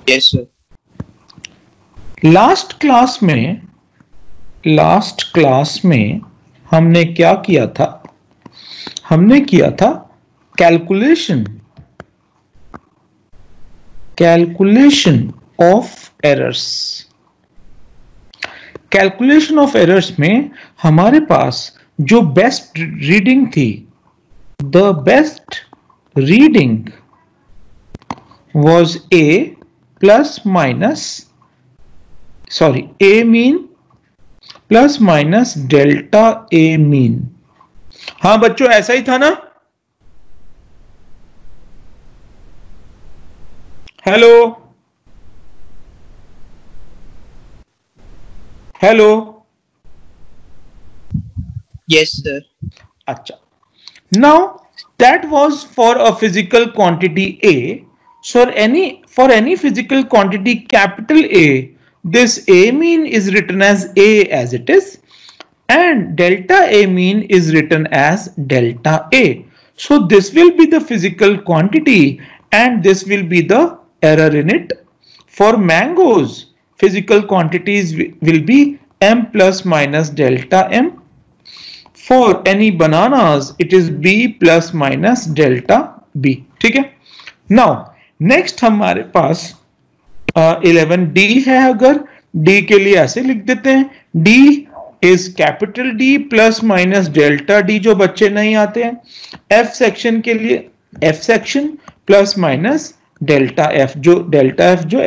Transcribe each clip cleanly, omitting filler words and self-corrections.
Yes sir. Last class में हमने क्या किया था? हमने किया था calculation of errors. Calculation of errors में हमारे पास जो बेस्ट रीडिंग थी, the best reading was a mean plus minus delta A mean. हाँ बच्चों, ऐसा ही था ना? Hello hello, yes sir. अच्छा, now that was for a physical quantity a. So for any physical quantity capital A, this A mean is written as A as it is, and delta A mean is written as delta A. So this will be the physical quantity and this will be the error in it. For mangoes, physical quantities will be M plus minus delta M. For any bananas, it is B plus minus delta B. ठीक है? Now next हमारे पास 11D है। अगर D के लिए ऐसे लिख देते हैं, D is capital D plus minus delta D, जो बच्चे नहीं आते हैं। F सेक्शन के लिए F section plus minus delta F, जो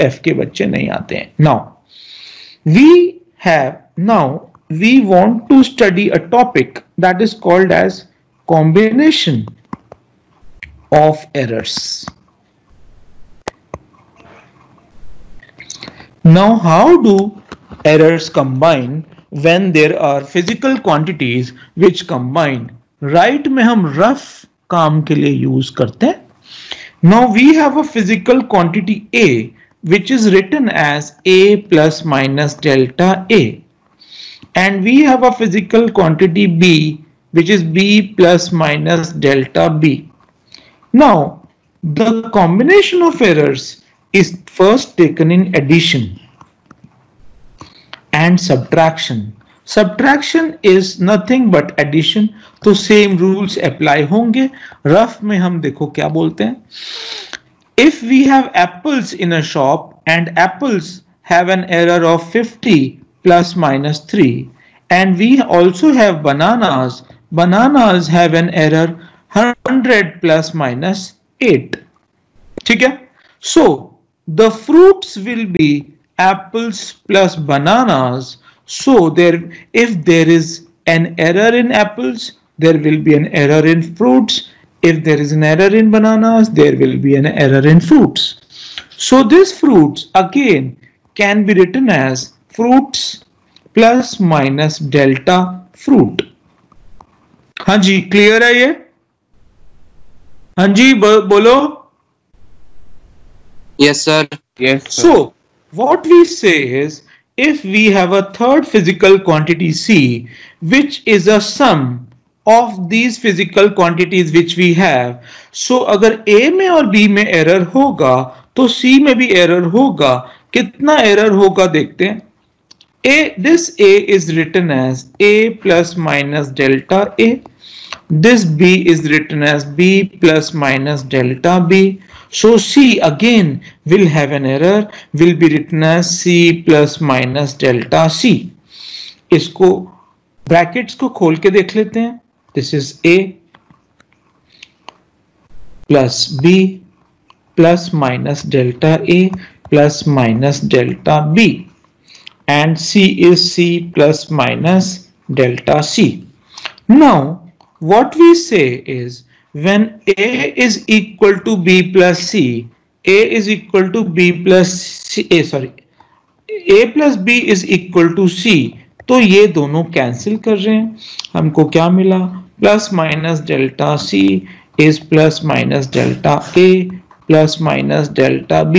F के बच्चे नहीं आते हैं। Now we want to study a topic that is called as combination of errors. Now, how do errors combine when there are physical quantities which combine? Right में हम rough काम के लिए use करते हैं। Now we have a physical quantity A which is written as A plus minus delta A, and we have a physical quantity B which is B plus minus delta B. Now the combination of errors is first taken in addition and subtraction. Subtraction is nothing but addition, तो same rules apply होंगे। Rough में हम देखो क्या बोलते हैं। If we have apples in a shop and apples have an error of 50 plus minus 3, and we also have bananas have an error 100 plus minus 8. ठीक है? So the fruits will be apples plus bananas. So if there is an error in apples, there will be an error in fruits. If there is an error in bananas, there will be an error in fruits. So these fruits again can be written as fruits plus minus delta fruit. हाँ जी, clear है ये? हाँ जी, बोलो। Yes sir. Yes sir. So what we say is, if we have a third physical quantity C which is a sum of these physical quantities which we have, so अगर A में और B में error होगा तो C में भी error होगा। कितना error होगा देखते हैं। This A is written as A plus minus delta A. This B is written as B plus minus delta B. So C again will have an error, will be written as C plus minus delta C. इसको brackets को खोल के देख लेते हैं। This is A plus B plus minus delta A plus minus delta B, and C is C plus minus delta C. Now what we say is, when A is equal to B plus C, A is equal to B plus C, A plus B is equal to C, तो ये दोनों cancel कर रहे हैं। हमको क्या मिला? Plus minus delta C is plus minus delta A plus minus delta B।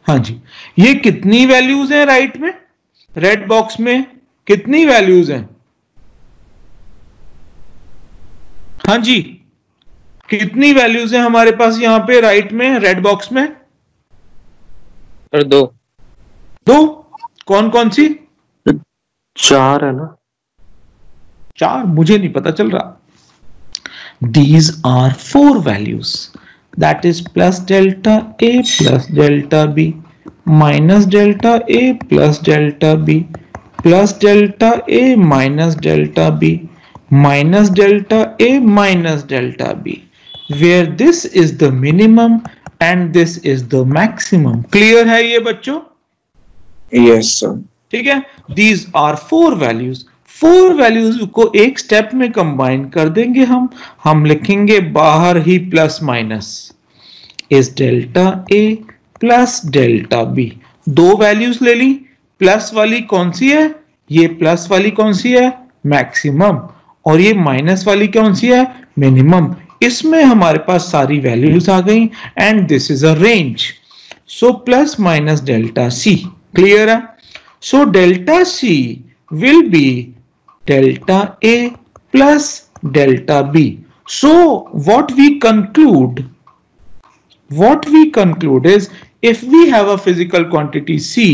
हाँ जी, ये कितनी वैल्यूज हैं राइट में? रेड बॉक्स में कितनी वैल्यूज हैं? हाँ जी, कितनी वैल्यूज हैं हमारे पास यहाँ पे राइट में रेड बॉक्स में? सर 2 कौन कौन सी? 4 है ना? 4 मुझे नहीं पता चल रहा. These are 4 values, that is plus delta A plus delta B minus delta A plus delta B plus delta A minus delta B minus delta A minus delta B, where this is the minimum and this is the maximum. Clear है ये बच्चों? Yes sir. ठीक है. These are 4 values. 4 values को एक step में combine कर देंगे. हम लिखेंगे बाहर ही plus minus is delta A plus delta B. 2 values ले ली. प्लस वाली कौन सी है? ये प्लस वाली कौन सी है? मैक्सिमम. और ये माइनस वाली कौन सी है? मिनिमम. इसमें हमारे पास सारी वैल्यूज आ गई and this is a range. So plus minus delta C. Clear है? So delta C will be delta A plus delta B. So what we conclude is, if we have a physical quantity C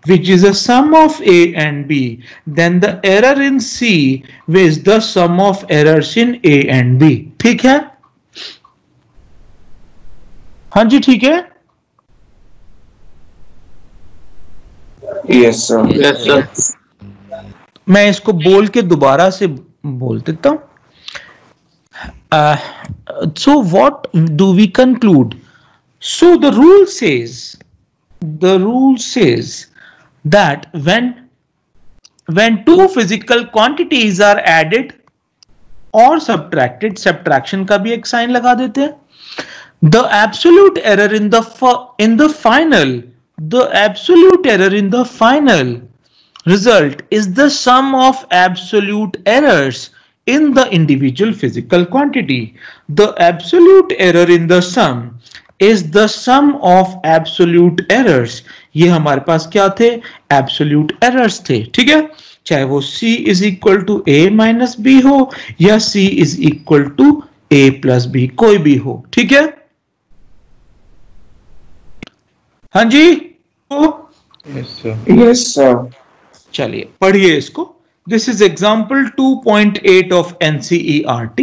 which is a sum of A and B, then the error in C is the sum of errors in A and B. ठीक है? हाँ जी ठीक है. Yes sir. Yes sir. मैं इसको बोल के दोबारा से बोल देता हूं. So what do we conclude? So the rule says that when 2 physical quantities are added or subtracted, subtraction का भी एक साइन लगा देते हैं, the absolute error in the final result is the sum of absolute errors in the individual physical quantity. The absolute error in the sum is the sum of absolute errors. ये हमारे पास क्या थे? absolute errors थे. ठीक है? चाहे वो C is equal to A minus B हो या C is equal to A plus B, कोई भी हो. ठीक है? हाँ जी. Yes sir. Yes sir. चलिए पढ़िए इसको. This is example 2.8 of NCERT.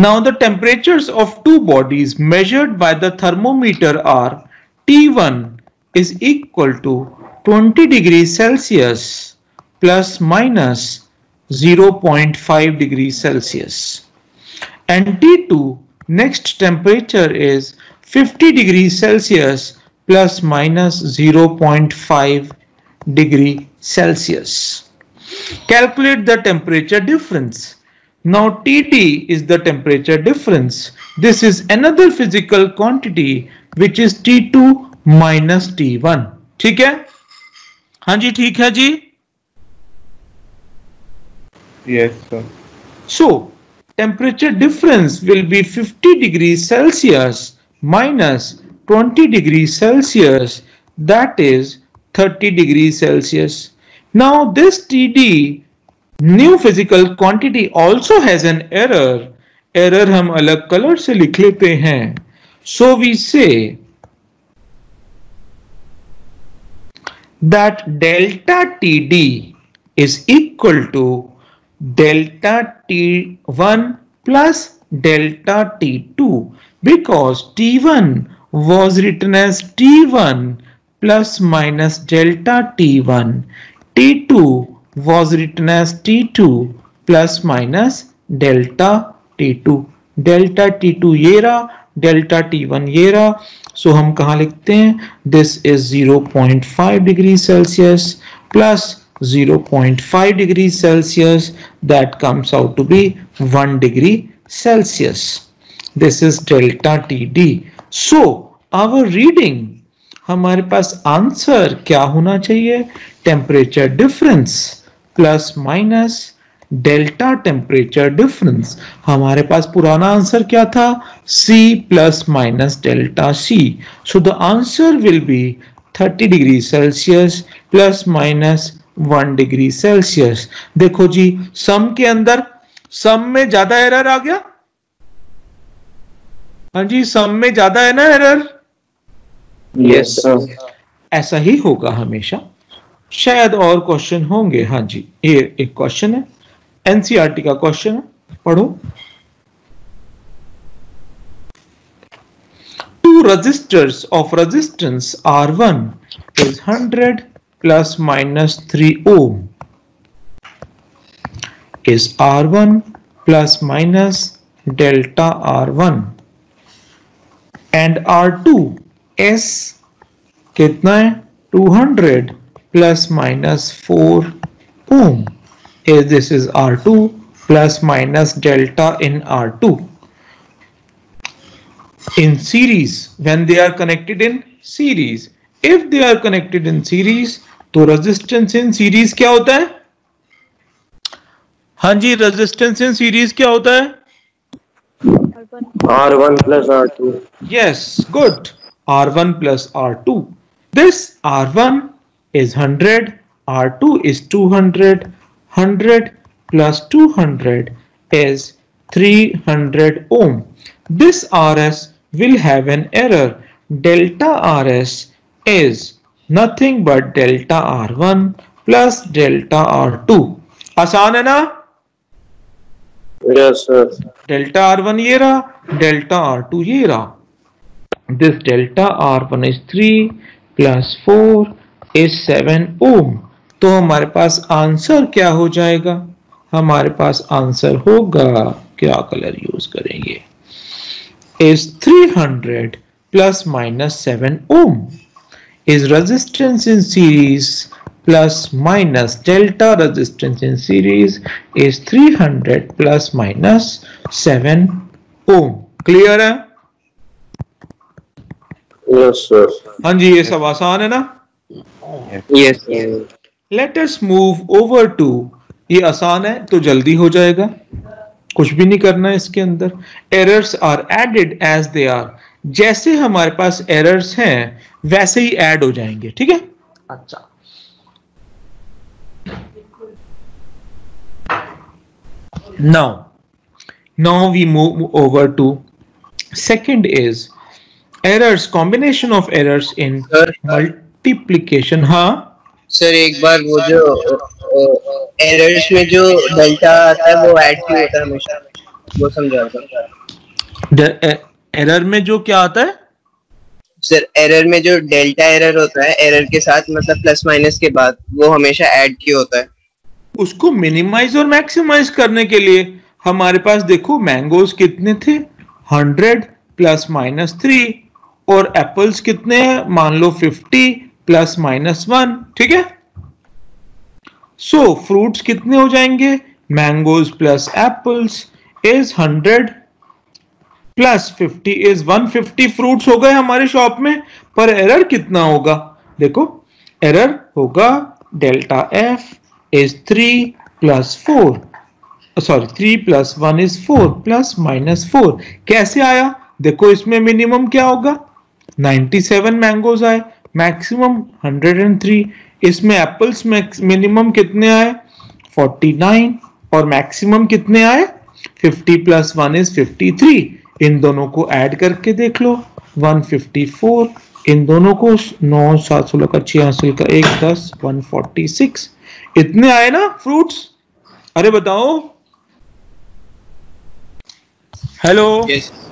Now the temperatures of 2 bodies measured by the thermometer are T1 is equal to 20 degrees Celsius plus minus 0.5 degrees Celsius and T2 next temperature is 50 degrees Celsius plus minus 0.5 degree Celsius. Calculate the temperature difference. Now TD is the temperature difference. This is another physical quantity which is T2 minus T1. ठीक है? हाँ जी ठीक है जी. Yes sir. So temperature difference will be 50 degrees Celsius minus 20 degrees Celsius, that is 30 degrees Celsius. Now this TD new physical quantity also has an error. Error हम अलग colour से लिख लेते हैं. So we say that delta TD is equal to delta T1 plus delta T2 because T1 was written as T1 plus minus delta T1. T2 was written as T2 plus minus delta T2. Delta T2 ये रहा, delta T1 ये रहा. So हम कहाँ लिखते हैं? This is 0.5 degrees Celsius plus 0.5 degrees Celsius, that comes out to be 1 degree Celsius. This is delta TD. So our reading, हमारे पास answer क्या होना चाहिए? Temperature difference plus minus delta temperature difference. हमारे पास पुराना आंसर क्या था? C plus minus delta C. So the answer will be 30 degree Celsius plus minus 1 degree Celsius. देखो जी, सम के अंदर सम में ज्यादा एरर आ गया. हाँ जी, सम में ज्यादा है ना एरर? Yes, sir. ऐसा ही होगा हमेशा। शायद और क्वेश्चन होंगे। हाँ जी, ये एक क्वेश्चन है, एनसीईआरटी का क्वेश्चन है, पढ़ो। Two resistors of resistance R1 is 100 plus minus 3 ohm is R1 plus minus delta R1 and R2 S कितना है 200 plus minus 4 ohm is this is R2 plus minus delta in R2 in series when they are connected in series. If they are connected in series तो resistance in series क्या होता है? हाँ जी, resistance in series क्या होता है? R1 plus R2. Yes, good. R1 plus R2. This R1 is 100, R2 is 200, 100 plus 200 is 300 ohm. This RS will have an error. Delta RS is nothing but delta R1 plus delta R2. आसान है ना? Yes, sir. Delta R1 ये रहा, delta R2 ये रहा. This delta R1 is 3 plus 4 is 7 ohm. तो हमारे पास answer क्या हो जाएगा? हमारे पास आंसर होगा, क्या कलर यूज करेंगे? Is 300 plus minus 7 ohm. Is resistance in series plus minus delta resistance in series is 300 plus minus 7 ohm. Clear है? Yes, sir. हाँ जी, ये सब आसान है ना? Yes, sir. Let us move over to, ये आसान है तो जल्दी हो जाएगा, कुछ भी नहीं करना है इसके अंदर. Errors are added as they are. जैसे हमारे पास errors हैं वैसे ही ऐड हो जाएंगे, ठीक है? अच्छा, now we move over to second is errors, combination of errors in multiplication. हाँ सर, एक बार वो जो एरर्स में जो डेल्टा आता है वो ऐड क्यों होता है हमेशा, वो समझा दो. एरर में जो क्या आता है सर, एरर में जो डेल्टा एरर होता है, एरर के साथ मतलब प्लस माइनस के बाद, वो हमेशा ऐड क्यों होता है? उसको मिनिमाइज और मैक्सिमाइज करने के लिए. हमारे पास देखो मैंगोज कितने थे, 100 प्लस माइनस 3, और एप्पल्स कितने हैं, मान लो 50 प्लस माइनस 1, ठीक है? सो फ्रूट्स कितने हो जाएंगे, mangoes plus apples is 100 plus 50 is 150 fruits हो गए हमारे शॉप में. पर एरर कितना होगा, देखो एरर होगा delta F is 3 plus 4, sorry 3 plus 1 is 4 plus minus 4. कैसे आया, देखो इसमें मिनिमम क्या होगा, 97 मैंगोज आए, मैक्सिमम 103. इसमें एप्पल्स में मिनिमम कितने आए, 49, और मैक्सिमम कितने आए, 50 प्लस 1 इज 53. इन दोनों को ऐड करके देख लो, 154, इन दोनों को 9 7 16 का 86 का 1 10 146. इतने आए ना फ्रूट्स. अरे बताओ, हेलो.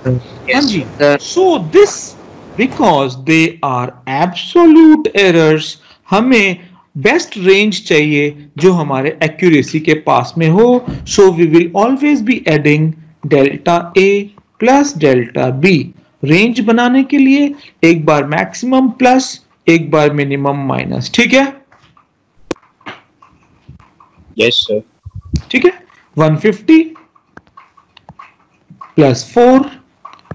हाँ जी. So this because they are absolute errors, हमें बेस्ट रेंज चाहिए जो हमारे एक्यूरेसी के पास में हो. So we will always be adding delta A plus delta B. Range बनाने के लिए एक बार मैक्सिमम प्लस, एक बार मिनिमम माइनस, ठीक है? Yes sir. ठीक है. 150 प्लस 4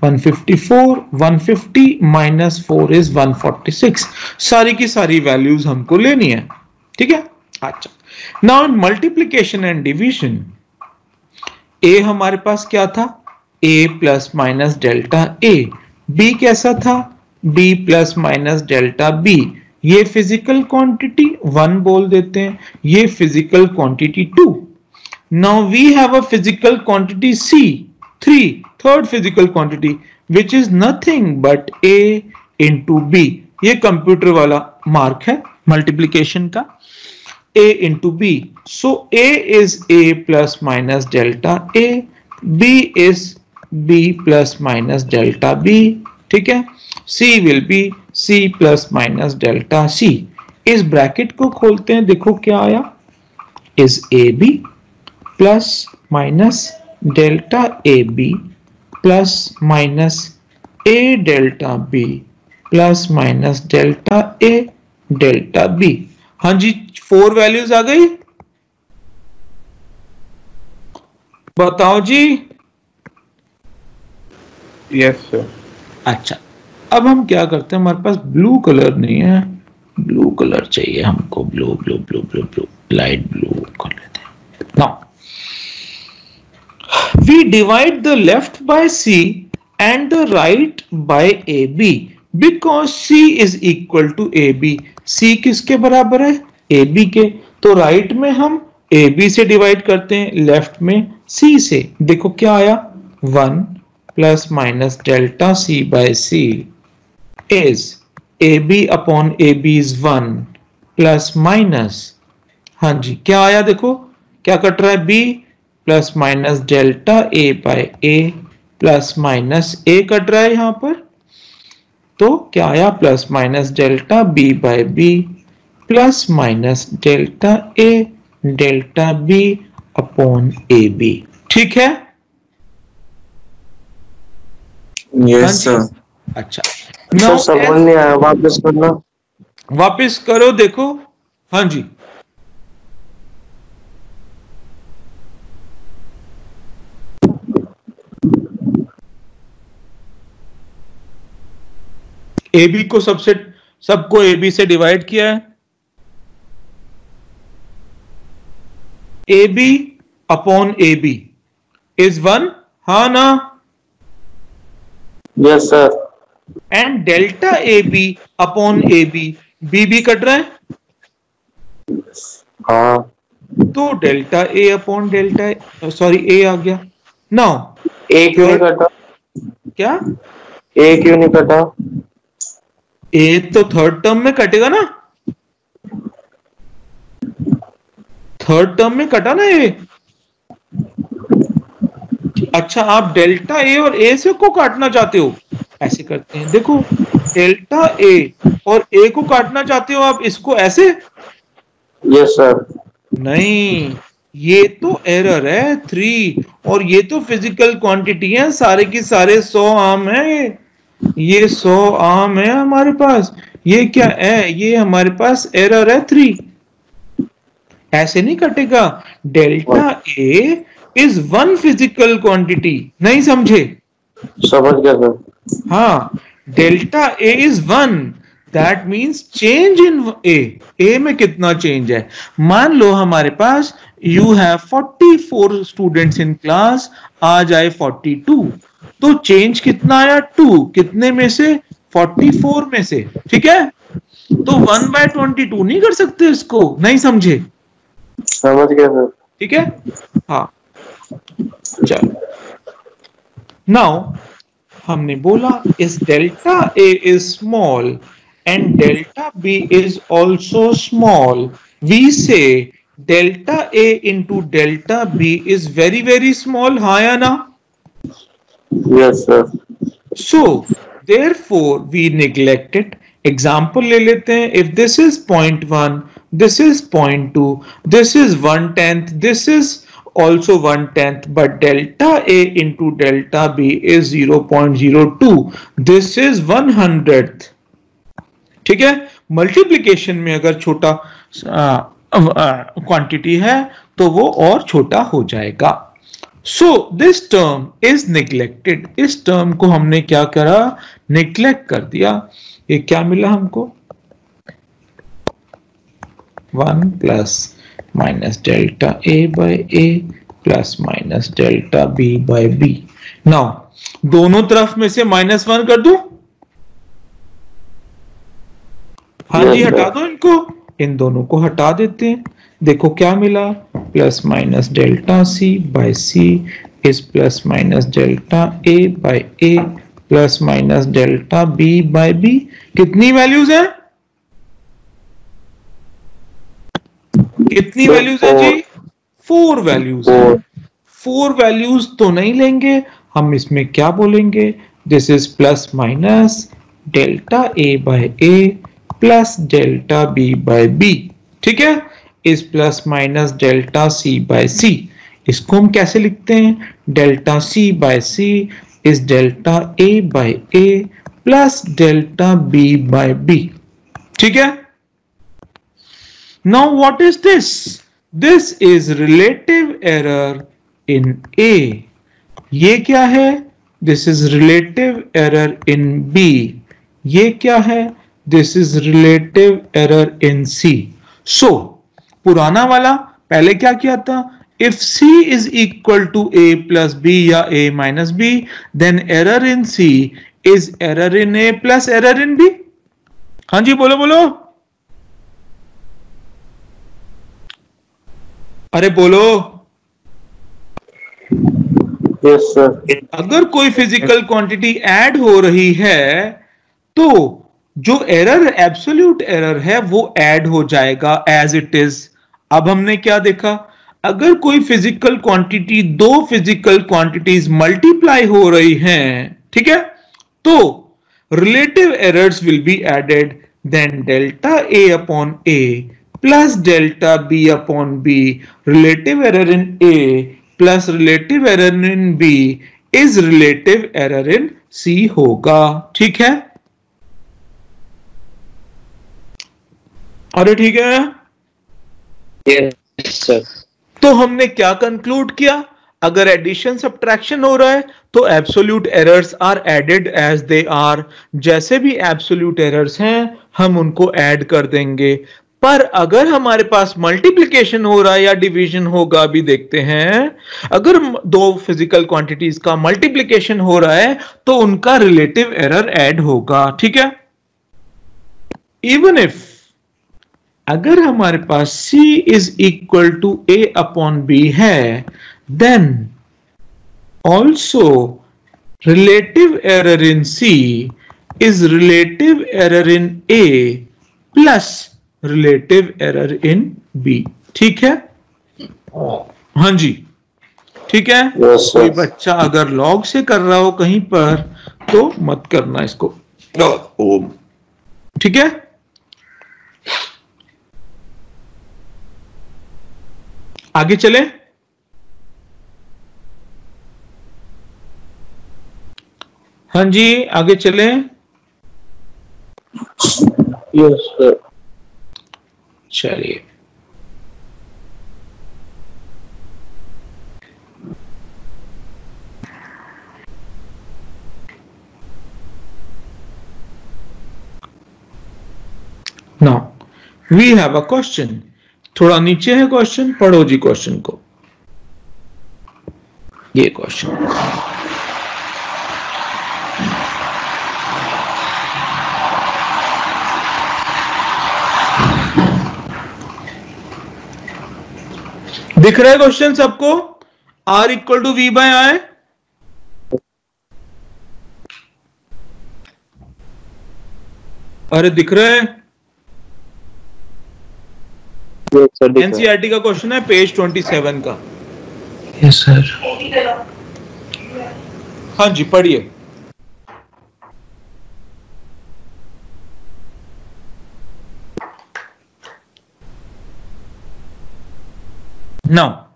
154, 150 माइनस 4 इज 146. सारी की सारी वैल्यूज हमको लेनी है, ठीक है? अच्छा, now in multiplication and division, ए हमारे पास क्या था, a plus minus delta a. b कैसा था, b plus minus delta b. ये फिजिकल क्वांटिटी 1 बोल देते हैं, ये physical quantity 2. Now we have a physical quantity c 3, third physical quantity, which is nothing but a into b. ये computer वाला mark है मल्टीप्लीकेशन का, a into b. So a is a plus minus delta a, b is b plus minus delta b. ठीक है, c will be c plus minus delta c. इस bracket को खोलते हैं, देखो क्या आया, is ab plus minus delta ab plus minus a delta b plus minus delta a delta b. हाँ जी, 4 वैल्यूज आ गई, बताओ जी। Yes sir. अच्छा, अब हम क्या करते हैं, हमारे पास ब्लू कलर नहीं है, ब्लू कलर चाहिए हमको, blue blue blue blue blue, light blue कर लेते हैं। Now we divide the left by C and the right by A B because C is equal to A B. C किसके बराबर है, ए बी के, तो राइट में हम ए बी से डिवाइड करते हैं, लेफ्ट में सी से। देखो क्या आया, 1 plus minus delta C by C is A B upon A B is 1 plus minus, हाँ जी क्या आया, देखो क्या कट रहा है, B plus minus delta A by A plus minus A cut रहा है यहां पर, तो क्या आया, plus minus delta B by B plus minus delta B upon A B. ठीक है, यस सर। अच्छा सर समझ नहीं आया, वापस करना। वापस करो, देखो, हाँ जी ए बी को सबको ए बी से डिवाइड किया है, A B upon A B is 1, हाँ ना, yes sir. And delta A B upon A B, B B cut रहा है, हाँ, तो delta A upon delta, sorry A आ गया। नाउ ए क्यों नहीं कटा, क्या ए क्यों नहीं कटा, ए तो थर्ड टर्म में कटेगा ना, थर्ड टर्म में कटा ना ए। अच्छा, आप डेल्टा ए और ए से को काटना चाहते हो, ऐसे करते हैं, देखो डेल्टा ए और ए को काटना चाहते हो आप, इसको ऐसे, यस सर। नहीं, ये तो एरर है 3, और ये तो फिजिकल क्वांटिटी है, सारे की सारे 100 आम है, ये 100 आम है हमारे पास, ये क्या है, ये हमारे पास एरर है 3, ऐसे नहीं कटेगा। Delta A is 1 physical quantity, नहीं समझे, समझ गया सर। हाँ, delta A is 1, that means change in A में कितना चेंज है, मान लो हमारे पास you have 44 students in class, आ जाए 42, तो चेंज कितना आया, 2, कितने में से, 44 में से, ठीक है, तो 1/22 नहीं कर सकते इसको, नहीं समझे, समझ गया सर। ठीक है, हाँ चलो। नाउ हमने बोला इस delta A is small and delta B is also small, we say delta A into delta B is very very small, हाँ या ना, yes sir. So therefore we neglect it। Example ले लेते हैं, if this is 0.1, this is 0.2, this is 1/10, this is also 1/10, but delta A into delta B is 0.02, this is 1/100th। ठीक है, multiplication में अगर छोटा क्वांटिटी है तो वो और छोटा हो जाएगा। So this term is neglected, इस टर्म को हमने क्या करा, निग्लेक्ट कर दिया। ये क्या मिला हमको, 1 plus minus delta A by A plus minus delta B by B. Now दोनों तरफ में से -1 कर दूं, हाँ जी हटा दो इनको, इन दोनों को हटा देते हैं, देखो क्या मिला, plus minus delta C by C is plus minus delta A by A plus minus delta B by B. कितनी वैल्यूज है? कितनी वैल्यूज है जी? 4 वैल्यूज है। 4 वैल्यूज तो नहीं लेंगे हम, इसमें क्या बोलेंगे? This is plus minus delta A by A plus delta B by B, ठीक है, is plus minus delta C by C. इसको हम कैसे लिखते हैं? Delta C by C is delta A by A plus delta B by B, ठीक है। Now what is this? This is relative error in A. ये क्या है? This is relative error in B. ये क्या है? This is relative error in C. So पुराना वाला पहले क्या किया था? If C is equal to A plus B या A minus B, then error in C is error in A plus error in B. हाँ जी, बोलो बोलो, अरे बोलो। Yes sir. अगर कोई फिजिकल क्वांटिटी ऐड हो रही है तो जो एरर एब्सोल्यूट एरर है वो ऐड हो जाएगा एज इट इज। अब हमने क्या देखा? अगर कोई फिजिकल क्वांटिटी, दो फिजिकल क्वांटिटीज मल्टीप्लाई हो रही हैं, ठीक है, तो relative errors will be added, then delta A upon A plus delta b upon b, relative error in A plus relative error in B is relative error in C होगा, ठीक है। अरे ठीक है, यस सर। तो हमने क्या conclude किया? अगर एडिशन सब्ट्रैक्शन हो रहा है तो absolute errors are added as they are, जैसे भी एब्सोल्यूट एरर्स हैं हम उनको ऐड कर देंगे। पर अगर हमारे पास मल्टीप्लिकेशन हो रहा है या डिवीजन होगा, अभी देखते हैं, अगर दो फिजिकल क्वांटिटीज का मल्टीप्लिकेशन हो रहा है तो उनका रिलेटिव एरर ऐड होगा, ठीक है। इवन इफ अगर हमारे पास C is equal to A upon B है, then also relative error in C is relative error in A plus relative error in B, ठीक है। हाँ जी, ठीक है। कोई बच्चा अगर लॉग से कर रहा हो कहीं पर तो मत करना इसको, ठीक है। आगे चले। हाँ जी, आगे चले। Yes sir. चलिए, now we have a question. थोड़ा नीचे है क्वेश्चन, पढ़ो जी क्वेश्चन को। ये क्वेश्चन दिख रहा है क्वेश्चन सबको? R equal to V by I। अरे दिख रहा है? एनसीईआरटी का क्वेश्चन है, पेज 27 का। Yes sir. हाँ जी, पढ़िए। Now,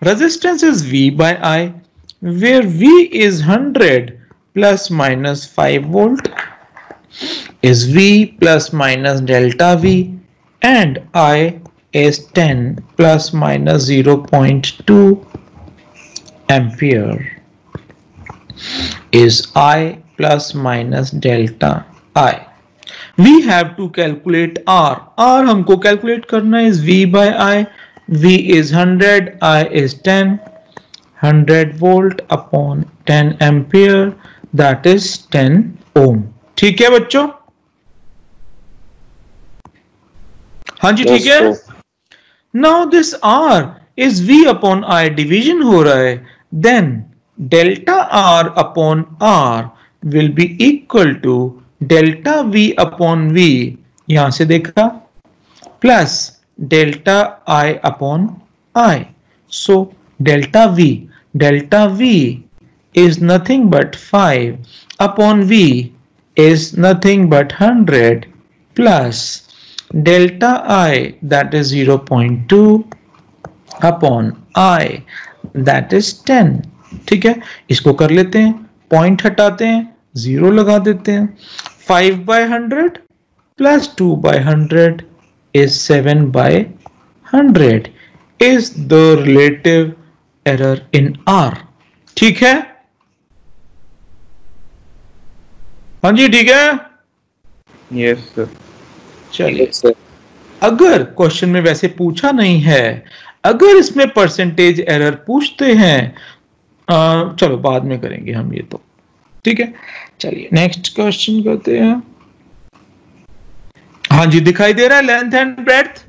resistance is V by I, where V is 100 plus minus 5 volt, is V plus minus delta V, and I is 10 plus minus 0.2 ampere, is I plus minus delta I. We have to calculate R. R हमको calculate करना है, is V by I. V is 100, I is 10, 100 volt upon 10 ampere, that is 10 ohm. ठीक है बच्चों? हाँ जी, ठीक है। Now this R is V upon I, division हो रहा है, then delta R upon R will be equal to delta V upon V यहां से देखा plus delta I upon I. So delta V is nothing but 5 upon V is nothing but 100 plus delta I that is 0.2 upon I that is 10. ठीक है, इसको कर लेते हैं, point हटाते हैं, 0 लगा देते हैं. 5/100 plus 2/100 is 7/100 is the relative error in R. ठीक है, हाँ जी ठीक है. Yes sir. चलिए, अगर क्वेश्चन में वैसे पूछा नहीं है, अगर इसमें परसेंटेज एरर पूछते हैं, चलो बाद में करेंगे हम ये तो. ठीक है, चलिए नेक्स्ट क्वेश्चन करते हैं. हाँ जी, दिखाई दे रहा है लेंथ एंड ब्रेड्थ.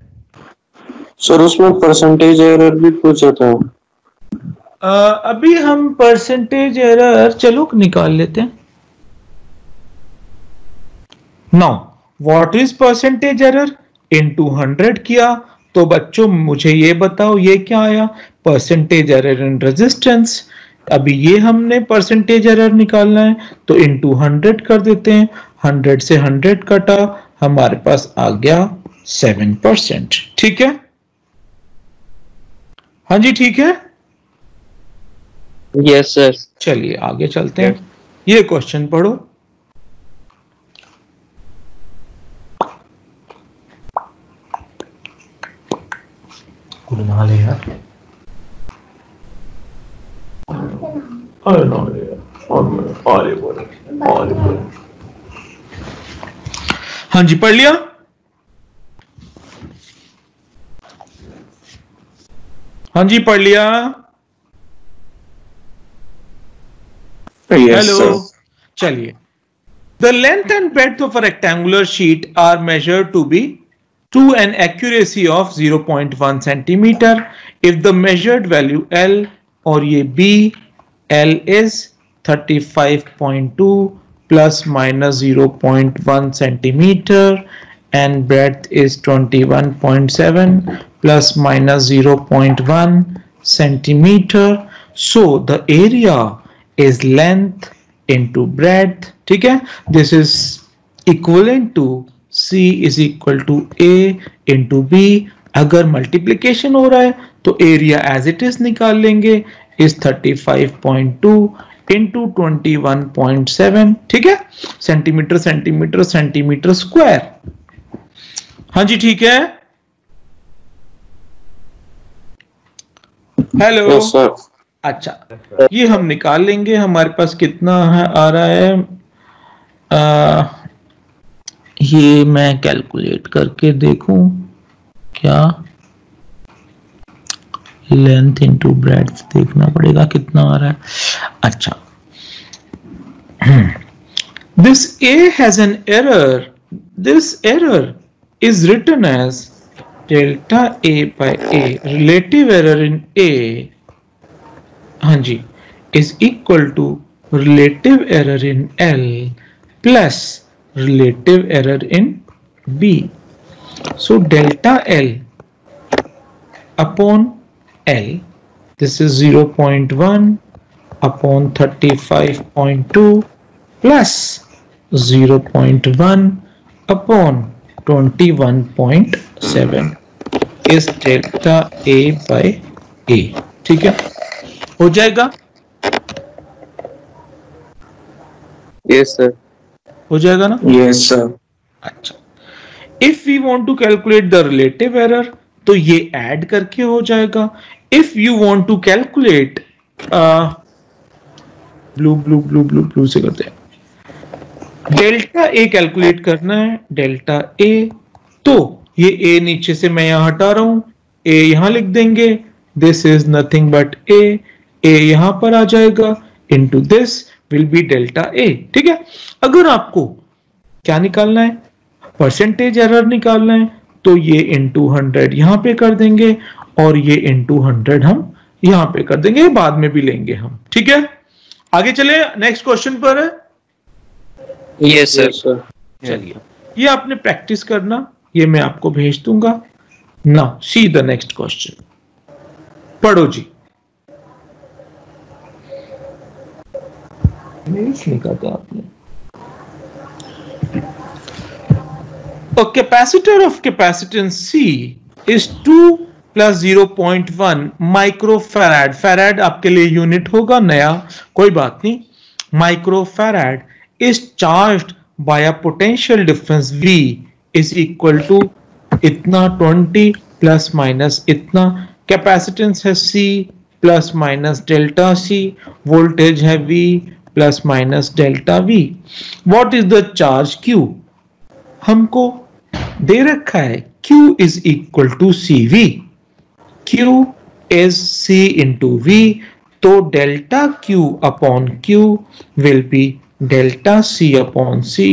सर उसमें परसेंटेज एरर भी पूछा था. अभी हम परसेंटेज एरर चलो निकाल लेते हैं. Now what is percentage error? Into 100 किया तो बच्चों मुझे ये बताओ ये क्या आया? Percentage error in resistance. अभी ये हमने परसेंटेज एरर निकालना है तो इनटू 100 कर देते हैं. 100 से 100 कटा, हमारे पास आ गया 7%. ठीक है, हाँ जी ठीक है. Yes sir. चलिए आगे चलते हैं. ये क्वेश्चन पढ़ो. हाँ जी, पढ़ लिया. हाँ जी पढ़ लिया. हेलो. चलिए, the length and breadth of a rectangular sheet are measured to be to an accuracy of 0.1 centimeter if the measured value L और ये B, L is 35.2 plus minus 0.1 centimeter and breadth is 21.7 plus minus 0.1 centimeter. So the area is length into breadth. ठीक है, this is equivalent to C is equal to A into B. अगर multiplication हो रहा है तो area as it is निकाल लेंगे, is 35.2 into 21.7. ठीक है, सेंटीमीटर सेंटीमीटर सेंटीमीटर स्क्वायर. हाँ जी ठीक है. Hello sir. अच्छा, ये हम निकाल लेंगे. हमारे पास कितना है आ रहा है, ये मैं कैलकुलेट करके देखूं क्या. लेंथ इनटू ब्रेड्थ देखना पड़ेगा कितना आ रहा है. अच्छा, this A has an error. This error is written as delta A by A. Relative error in A, हाँ जी, is equal to relative error in L plus relative error in B. So delta L upon L, this is 0.1 upon 35.2 plus 0.1 upon 21.7 is delta A by A. ठीक है, हो जाएगा. Yes sir. हो जाएगा ना? Yes sir. अच्छा, if we want to calculate the relative error तो ये ऐड करके हो जाएगा. If you want to calculate blue से करते हैं. डेल्टा ए कैलकुलेट करना है. डेल्टा ए, तो ये ए नीचे से मैं यहां हटा रहा हूं, ए यहां लिख देंगे. This is nothing but A. A यहां पर आ जाएगा into this will be delta A. ठीक है, अगर आपको क्या निकालना है, परसेंटेज एरर निकालना है, तो ये इनटू 100 यहां पे कर देंगे और ये इनटू 100 हम यहां पे कर देंगे, बाद में भी लेंगे हम. ठीक है, आगे चले नेक्स्ट क्वेश्चन पर. Yes sir. चलिए ये आपने प्रैक्टिस करना, ये मैं आपको भेज दूंगा। Now see the next question, पढ़ो जी। नहीं कहते आपने। A capacitor of capacitance C is 2 plus 0.1 microfarad. Farad आपके लिए यूनिट होगा नया, कोई बात नहीं। Microfarad is charged by a potential difference V is equal to इतना 20 प्लस माइनस इतना। कैपेसिटेंस है C plus minus delta C, voltage है V plus minus delta V। What is the charge Q? हमको दे रखा है Q is equal to CV। Q is C into V, तो delta Q upon Q will be delta C upon C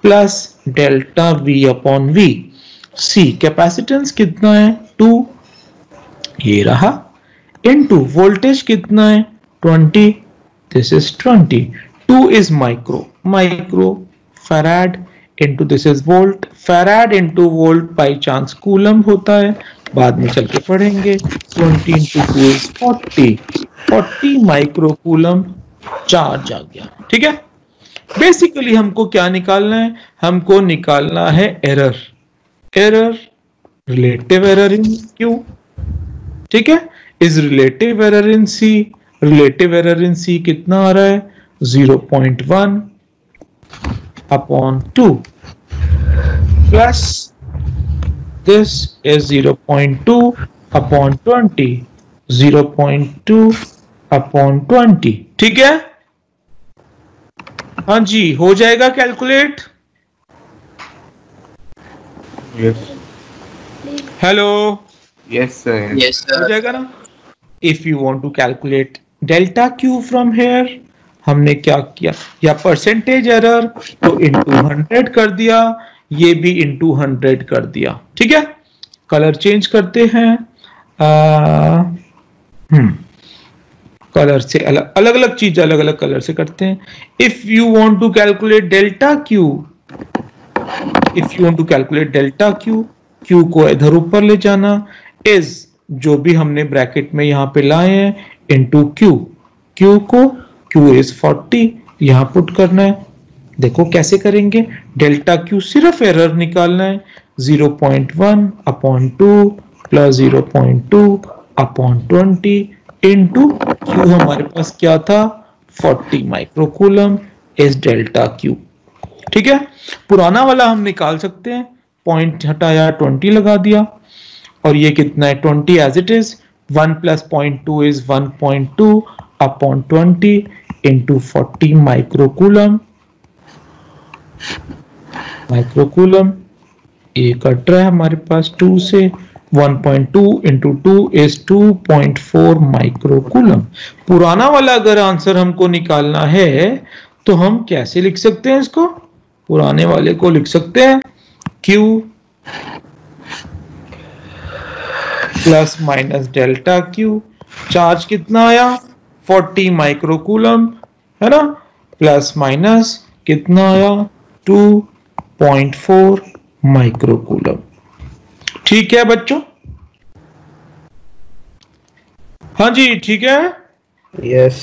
plus delta V upon V। C capacitance कितना है 2, ये रहा, into voltage कितना है 20, this is 20। 2 is micro farad into this is volt. Farad into volt by chance coulomb होता है, बाद में चल के पढ़ेंगे। 20 into 2 is 40 micro coulomb charge आ गया। ठीक है, बेसिकली हमको क्या निकालना है? हमको निकालना है error, relative error in Q। ठीक है, is relative error in C। Relative error in C कितना आ रहा है 0.1 upon 2 plus this is 0.2 upon 20, 0.2 upon 20। ठीक है, हाँ जी, हो जाएगा calculate? Yes. Hello, yes sir. Yes हो सर। जाएगा ना? If you want to calculate delta Q from here, हमने क्या किया, या परसेंटेज एरर तो इनटू 100 कर दिया, ये भी इनटू 100 कर दिया। ठीक है, कलर चेंज करते हैं। कलर से अलग अलग चीज अलग अलग कलर से करते हैं। If you want to calculate delta Q, if you want to calculate delta Q, Q को इधर ऊपर ले जाना, इज जो भी हमने ब्रैकेट में यहां पे लाए हैं इनटू Q। Q को Q इज 40 यहां पुट करना है। देखो कैसे करेंगे, डेल्टा Q सिर्फ एरर निकालना है। 0.1 upon 2 plus 0.2 upon 20 into Q हमारे पास क्या था 40 माइक्रोकूलम इज डेल्टा Q। ठीक है, पुराना वाला हम निकाल सकते हैं, पॉइंट हटाया 20 लगा दिया, और ये कितना है 20 एज इट इज। 1 प्लस 0.2 इज 1.2 अपॉन 20 इंटू 40 माइक्रोकूलम। ये कट रहा है हमारे पास 2 से। 1.2 इंटू 2 इज 2.4 माइक्रोकूलम। पुराना वाला अगर आंसर हमको निकालना है तो हम कैसे लिख सकते हैं इसको? पुराने वाले को लिख सकते हैं Q plus minus delta Q। Charge कितना आया 40 माइक्रोकूलम, है ना, प्लस माइनस कितना आया 2.4 माइक्रोकूलम। ठीक है बच्चों? हाँ जी, ठीक है। यस।